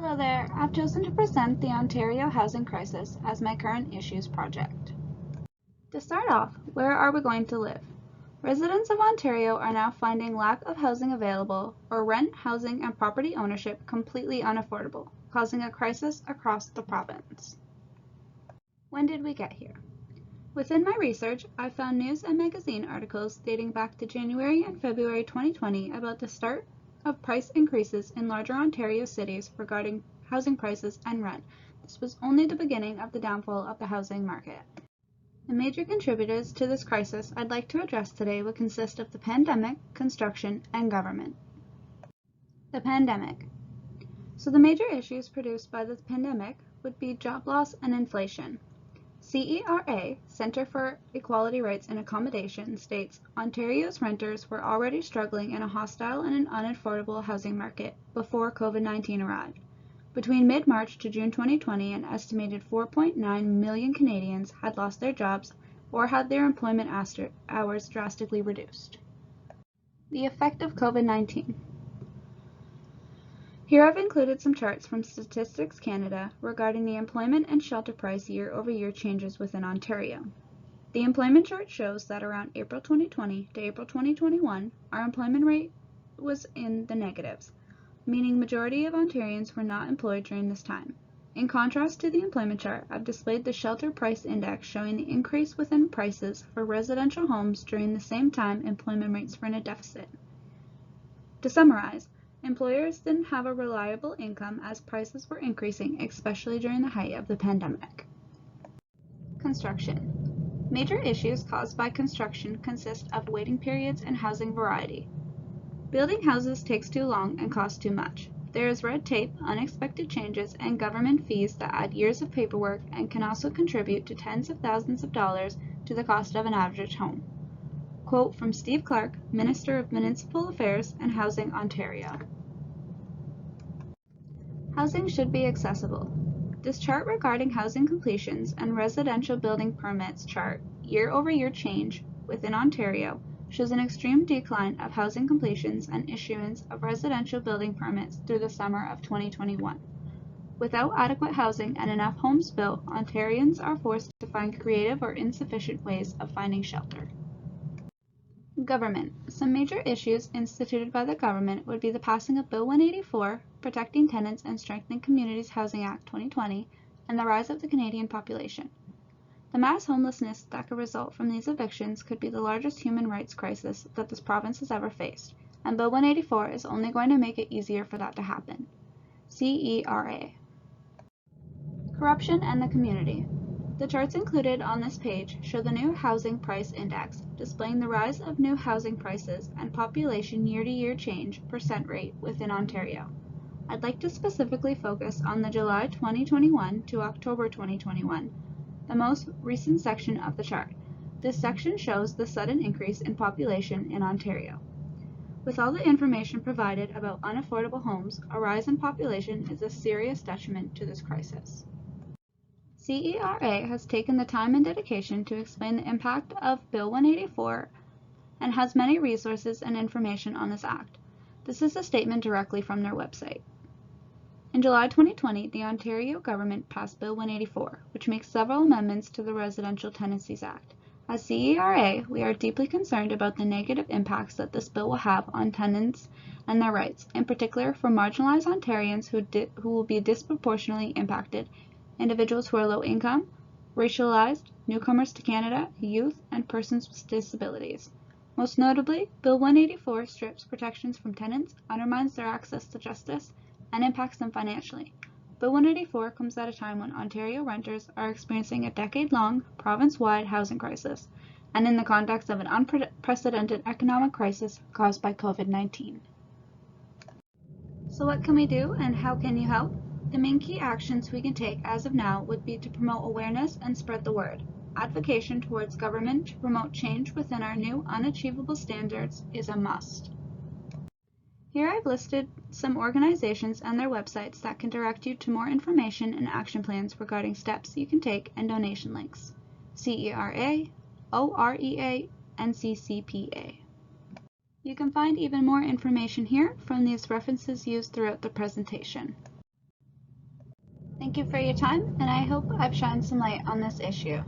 Hello there, I've chosen to present the Ontario housing crisis as my current issues project. To start off, where are we going to live? Residents of Ontario are now finding lack of housing available or rent, housing, and property ownership completely unaffordable, causing a crisis across the province. When did we get here? Within my research, I found news and magazine articles dating back to January and February 2020 about the start of price increases in larger Ontario cities regarding housing prices and rent. This was only the beginning of the downfall of the housing market. The major contributors to this crisis I'd like to address today would consist of the pandemic, construction, and government. The pandemic. So the major issues produced by the pandemic would be job loss and inflation. CERA, Centre for Equality Rights and Accommodation, states Ontario's renters were already struggling in a hostile and an unaffordable housing market before COVID-19 arrived. Between mid-March to June 2020, an estimated 4.9 million Canadians had lost their jobs or had their employment hours drastically reduced. The effect of COVID-19. Here I've included some charts from Statistics Canada regarding the employment and shelter price year-over-year changes within Ontario. The employment chart shows that around April 2020 to April 2021, our employment rate was in the negatives, meaning majority of Ontarians were not employed during this time. In contrast to the employment chart, I've displayed the shelter price index showing the increase within prices for residential homes during the same time employment rates were in a deficit. To summarize, employers didn't have a reliable income as prices were increasing, especially during the height of the pandemic. Construction. Major issues caused by construction consist of waiting periods and housing variety. Building houses takes too long and costs too much. There is red tape, unexpected changes, and government fees that add years of paperwork and can also contribute to tens of thousands of dollars to the cost of an average home. Quote from Steve Clark, Minister of Municipal Affairs and Housing, Ontario. Housing should be accessible. This chart regarding housing completions and residential building permits chart year-over-year change within Ontario shows an extreme decline of housing completions and issuance of residential building permits through the summer of 2021. Without adequate housing and enough homes built, Ontarians are forced to find creative or insufficient ways of finding shelter. Government. Some major issues instituted by the government would be the passing of Bill 184, Protecting Tenants and Strengthening Communities Housing Act 2020, and the rise of the Canadian population. The mass homelessness that could result from these evictions could be the largest human rights crisis that this province has ever faced, and Bill 184 is only going to make it easier for that to happen. CERA. Corruption and the community. The charts included on this page show the new housing price index, displaying the rise of new housing prices and population year-to-year change percent rate within Ontario. I'd like to specifically focus on the July 2021 to October 2021, the most recent section of the chart. This section shows the sudden increase in population in Ontario. With all the information provided about unaffordable homes, a rise in population is a serious detriment to this crisis. CERA has taken the time and dedication to explain the impact of Bill 184 and has many resources and information on this act. This is a statement directly from their website. In July 2020, the Ontario government passed Bill 184, which makes several amendments to the Residential Tenancies Act. As CERA, we are deeply concerned about the negative impacts that this bill will have on tenants and their rights, in particular for marginalized Ontarians who will be disproportionately impacted, individuals who are low income, racialized, newcomers to Canada, youth, and persons with disabilities. Most notably, Bill 184 strips protections from tenants, undermines their access to justice, and impacts them financially. Bill 184 comes at a time when Ontario renters are experiencing a decade-long, province-wide housing crisis, and in the context of an unprecedented economic crisis caused by COVID-19. So what can we do, and how can you help? The main key actions we can take as of now would be to promote awareness and spread the word. Advocation towards government to promote change within our new unachievable standards is a must. Here I've listed some organizations and their websites that can direct you to more information and action plans regarding steps you can take and donation links. CERA, OREA, and CCPA. You can find even more information here from these references used throughout the presentation. Thank you for your time, and I hope I've shined some light on this issue.